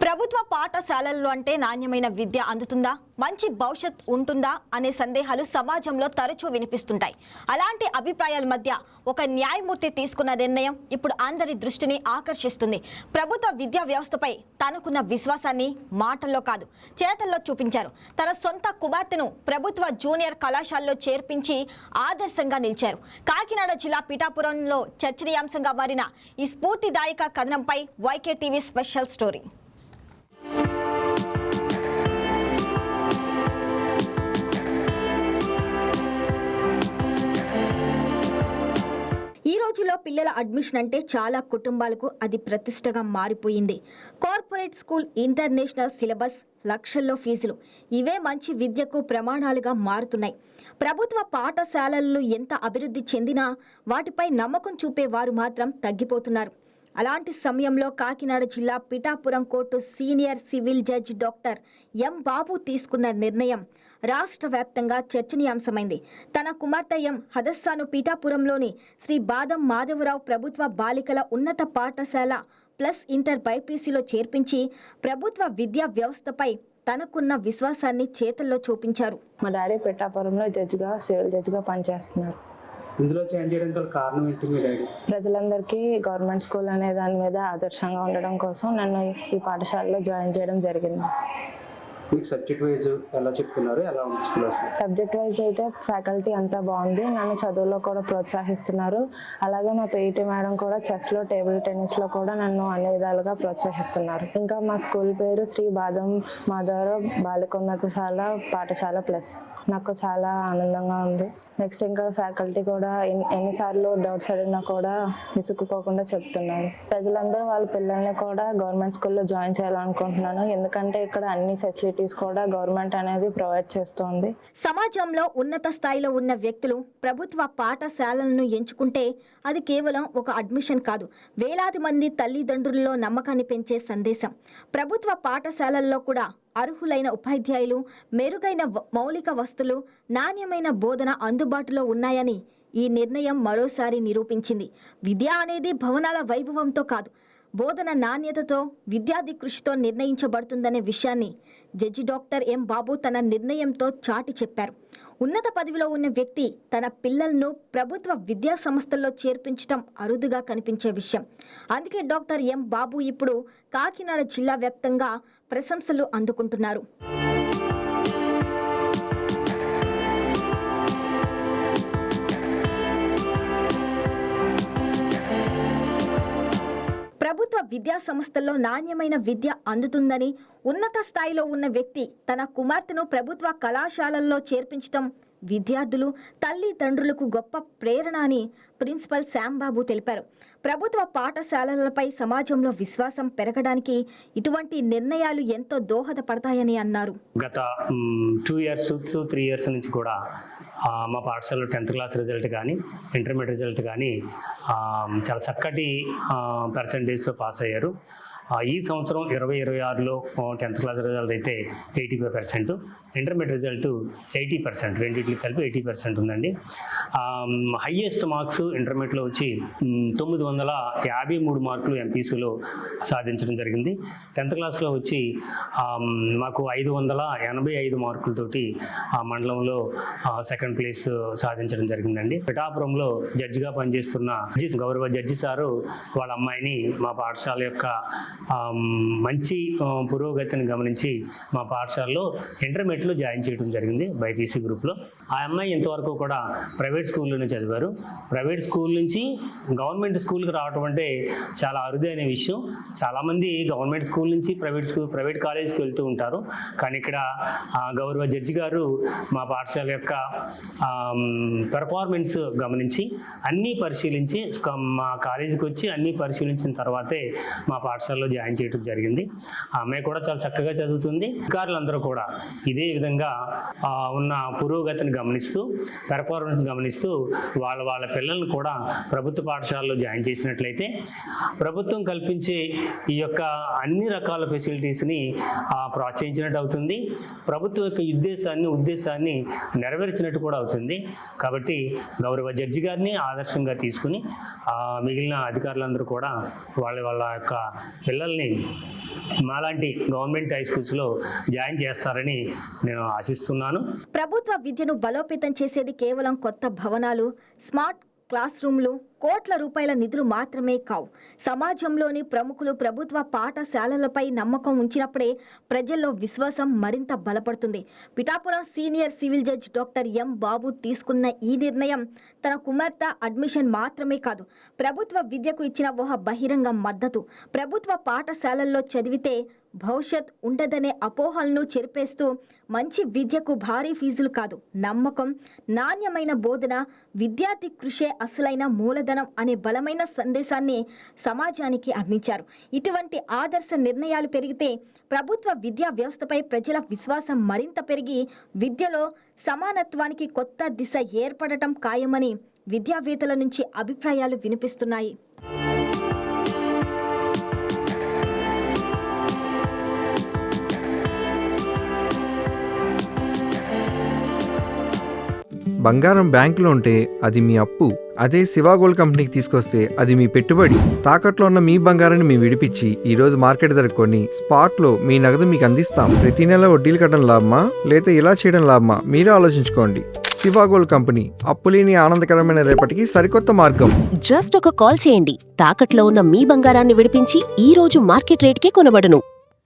ప్రభుత్వ పాఠశాలల్లో అంటే నాణ్యమైన విద్య అందుతుందా, మంచి భవిష్యత్ ఉంటుందా అనే సందేహాలు సమాజంలో తరచూ వినిపిస్తుంటాయి. అలాంటి అభిప్రాయాల మధ్య ఒక న్యాయమూర్తి తీసుకున్న నిర్ణయం ఇప్పుడు అందరి దృష్టిని ఆకర్షిస్తుంది. ప్రభుత్వ విద్యా వ్యవస్థపై తనకున్న విశ్వాసాన్ని మాటల్లో కాదు, చేతల్లో చూపించారు. తన సొంత కుమార్తెను ప్రభుత్వ జూనియర్ కళాశాలలో చేర్పించి ఆదర్శంగా నిలిచారు. కాకినాడ జిల్లా పిఠాపురంలో చర్చనీయాంశంగా మారిన ఈ స్ఫూర్తిదాయక కథనంపై వైకే టీవీ స్పెషల్ స్టోరీ. ఈ రోజుల్లో పిల్లల అడ్మిషన్ అంటే చాలా కుటుంబాలకు అది ప్రతిష్టగా మారిపోయింది. కార్పొరేట్ స్కూల్, ఇంటర్నేషనల్ సిలబస్, లక్షల్లో ఫీజులు ఇవే మంచి విద్యకు ప్రమాణాలుగా మారుతున్నాయి. ప్రభుత్వ పాఠశాలలు ఎంత అభివృద్ధి చెందినా వాటిపై నమ్మకం చూపేవారు మాత్రం తగ్గిపోతున్నారు. అలాంటి సమయంలో కాకినాడ జిల్లా Pithapuram court senior civil judge doctor M Babu తీసుకున్న నిర్ణయం రాష్ట్ర వ్యాప్తంగా చర్చనీయాంశమైంది. తన కుమార్తె ఎం హదస్సాను పిఠాపురంలోని శ్రీ బాదం మాధవరావు ప్రభుత్వ బాలికల ఉన్నత పాఠశాల ప్లస్ ఇంటర్ బైపీసీలో చేర్పించి ప్రభుత్వ విద్యా వ్యవస్థపై తనకున్న విశ్వాసాన్ని చేతల్లో చూపించారు. మా డాడీ పిఠాపురంలో జడ్జిగా, సివిల్ జడ్జిగా పనిచేస్తున్నారు. ఇందులో జాయిన్ చేయడానికి కారణం ఏంటి? మీ డాడీ ప్రజలందరికీ గవర్నమెంట్ స్కూల్ అనే దాని మీద ఆదర్శంగా ఉండడం కోసం నన్ను ఈ పాఠశాలలో జాయిన్ చేయడం జరిగింది. మీకు సబ్జెక్ట్ వైజ్ ఎలా చెప్తున్నారు, ఎలా ఉంది స్కూల్? సబ్జెక్ట్ వైజ్ అయితే ఫ్యాకల్టీ అంతా బాగుంది. నన్ను చదువులో కూడా ప్రోత్సహిస్తున్నారు. అలాగే మా పీఈటీ మేడం కూడా చెస్లో, టేబుల్ టెన్నిస్లో కూడా నన్ను అన్ని విధాలుగా ప్రోత్సహిస్తున్నారు. ఇంకా మా స్కూల్ పేరు శ్రీ బాదం మాధవరావు బాలికోన్నతశాల పాఠశాల ప్లస్. నాకు చాలా ఆనందంగా ఉంది. నెక్స్ట్ ఇంకా ఫ్యాకల్టీ కూడా ఎన్నిసార్లు డౌట్స్ అడిగినా కూడా విసుక్కుపోకుండా చెప్తున్నారు. ప్రజలందరూ వాళ్ళ పిల్లల్ని కూడా గవర్నమెంట్ స్కూల్లో జాయిన్ చేయాలనుకుంటున్నాను. ఎందుకంటే ఇక్కడ అన్ని ఫెసిలిటీస్ కూడా గవర్నమెంట్ అనేది ప్రొవైడ్ చేస్తోంది. సమాజంలో ఉన్నత స్థాయిలో ఉన్న వ్యక్తులు ప్రభుత్వ పాఠశాలలను ఎంచుకుంటే అది కేవలం ఒక అడ్మిషన్ కాదు, వేలాది మంది తల్లిదండ్రుల్లో నమ్మకాన్ని పెంచే సందేశం. ప్రభుత్వ పాఠశాలల్లో కూడా అర్హులైన ఉపాధ్యాయులు, మెరుగైన మౌలిక వస్తువులు, నాణ్యమైన బోధన అందుబాటులో ఉన్నాయని ఈ నిర్ణయం మరోసారి నిరూపించింది. విద్య అనేది భవనాల వైభవంతో కాదు, బోధన నాణ్యతతో, విద్యార్థి కృషితో నిర్ణయించబడుతుందనే విషయాన్ని జడ్జి డాక్టర్ ఎం బాబు తన నిర్ణయంతో చాటి చెప్పారు. ఉన్నత పదవిలో ఉన్న వ్యక్తి తన పిల్లలను ప్రభుత్వ విద్యా సంస్థల్లో చేర్పించడం అరుదుగా కనిపించే విషయం. అందుకే డాక్టర్ ఎం బాబు ఇప్పుడు కాకినాడ జిల్లా వ్యాప్తంగా ప్రశంసలు అందుకుంటున్నారు. ప్రభుత్వ విద్యా సంస్థల్లో నాణ్యమైన విద్య అందుతుందని ఉన్నత స్థాయిలో ఉన్న వ్యక్తి తన కుమార్తెను ప్రభుత్వ కళాశాలల్లో చేర్పించడం విద్యార్థులు, తల్లిదండ్రులకు గొప్ప ప్రేరణ అని ప్రిన్సిపల్ శ్యాంబాబు తెలిపారు. ప్రభుత్వ పాఠశాలలపై సమాజంలో విశ్వాసం పెరగడానికి ఇటువంటి నిర్ణయాలు ఎంతో దోహదపడతాయని అన్నారు. గత 2 years, 3 years నుంచి కూడా మా పాఠశాలలో 10th క్లాస్ రిజల్ట్ కానీ, ఇంటర్మీడియట్ రిజల్ట్ కానీ చాలా చక్కటి పర్సంటేజ్తో పాస్ అయ్యారు. ఈ సంవత్సరం 2026లో 10th క్లాస్ రిజల్ట్ అయితే 85%, ఇంటర్మీడియట్ రిజల్ట్ 80%, రెండింటికి కలిపి 80% ఉందండి. హయ్యెస్ట్ మార్క్స్ ఇంటర్మీడియట్లో వచ్చి 953 మార్కులు ఎంపీసీలో సాధించడం జరిగింది. 10th క్లాస్లో వచ్చి మాకు 585 మార్కులతోటి ఆ మండలంలో సెకండ్ ప్లేస్ సాధించడం జరిగిందండి. పిఠాపురంలో జడ్జిగా పనిచేస్తున్న గౌరవ జడ్జి సారు వాళ్ళ అమ్మాయిని మా పాఠశాల యొక్క మంచి పురోగతిని గమనించి మా పాఠశాలలో ఇంటర్మీడియట్లో జాయిన్ చేయడం జరిగింది బైపీసీ గ్రూప్లో. ఆ అమ్మాయి ఇంతవరకు కూడా ప్రైవేట్ స్కూల్లోనే చదివారు. ప్రైవేట్ స్కూల్ నుంచి గవర్నమెంట్ స్కూల్కి రావడం అంటే చాలా అరుదైన విషయం. చాలామంది గవర్నమెంట్ స్కూల్ నుంచి ప్రైవేట్ కాలేజీకి వెళ్తూ ఉంటారు. కానీ ఇక్కడ గౌరవ జడ్జి గారు మా పాఠశాల యొక్క పెర్ఫార్మెన్స్ గమనించి అన్నీ పరిశీలించి మా కాలేజీకి వచ్చి అన్నీ పరిశీలించిన తర్వాతే మా పాఠశాలలో జాయిన్ చేయడం జరిగింది. ఆ అమ్మాయి కూడా చాలా చక్కగా చదువుతుంది. అధికారులందరూ కూడా ఇదే విధంగా ఉన్న పురోగతిని గమనిస్తూ పెర్ఫార్మెన్స్ గమనిస్తూ వాళ్ళ పిల్లల్ని కూడా ప్రభుత్వ పాఠశాలలో జాయిన్ చేసినట్లయితే ప్రభుత్వం కల్పించే ఈ యొక్క అన్ని రకాల ఫెసిలిటీస్ని ప్రోత్సహించినట్టు అవుతుంది. ప్రభుత్వం యొక్క ఉద్దేశాన్ని నెరవేర్చినట్టు కూడా అవుతుంది. కాబట్టి గౌరవ జడ్జి గారిని ఆదర్శంగా తీసుకుని మిగిలిన అధికారులందరూ కూడా వాళ్ళ యొక్క పిల్లల్ని మాలాంటి గవర్నమెంట్ హై స్కూల్స్లో జాయిన్ చేస్తారని నేను ఆశిస్తున్నాను. ప్రభుత్వ విద్యను బలోపేతం చేసేది కేవలం కొత్త భవనాలు, స్మార్ట్ క్లాస్ రూమ్లు, కోట్ల రూపాయల నిధులు మాత్రమే కావు. సమాజంలోని ప్రముఖులు ప్రభుత్వ పాఠశాలలపై నమ్మకం ఉంచినప్పుడే ప్రజల్లో విశ్వాసం మరింత బలపడుతుంది. Pithapuram senior civil judge doctor M Babu తీసుకున్న ఈ నిర్ణయం తన కుమార్తె అడ్మిషన్ మాత్రమే కాదు, ప్రభుత్వ విద్యకు ఇచ్చిన ఒక బహిరంగ మద్దతు. ప్రభుత్వ పాఠశాలల్లో చదివితే భవిష్యత్ ఉండదనే అపోహలను చెరిపేస్తూ మంచి విద్యకు భారీ ఫీజులు కాదు, నమ్మకం, నాణ్యమైన బోధన, విద్యార్థి కృషే అసలైన మూలధనం అనే బలమైన సందేశాన్ని సమాజానికి అందించారు. ఇటువంటి ఆదర్శ నిర్ణయాలు పెరిగితే ప్రభుత్వ విద్యా వ్యవస్థపై ప్రజల విశ్వాసం మరింత పెరిగి విద్యలో సమానత్వానికి కొత్త దిశ ఏర్పడటం ఖాయమని విద్యావేత్తల నుంచి అభిప్రాయాలు వినిపిస్తున్నాయి. బంగారం బ్యాంకులో ఉంటే అది మీ అప్పు, అదే శివ గోల్డ్ కంపెనీకి తీసుకొస్తే అది మీ పెట్టుబడి. తాకట్లో ఉన్న మీ బంగారాన్ని మేము విడిపించి ఈ రోజు మార్కెట్ ధర కొని స్పాట్లో మీ నగదు మీకు అందిస్తాం. ప్రతి నెల వడ్డీలు కట్టడం లాభమా లేదా ఇలా చేయడం లాభమా మీరే ఆలోచించుకోండి. శివ గోల్డ్ కంపెనీ, అప్పులేని ఆనందకరమైన రేపటికి సరికొత్త మార్గం. జస్ట్ ఒక కాల్ చేయండి. తాకట్లో ఉన్న మీ బంగారాన్ని విడిపించి ఈ రోజు మార్కెట్ రేట్కే కొనబడును.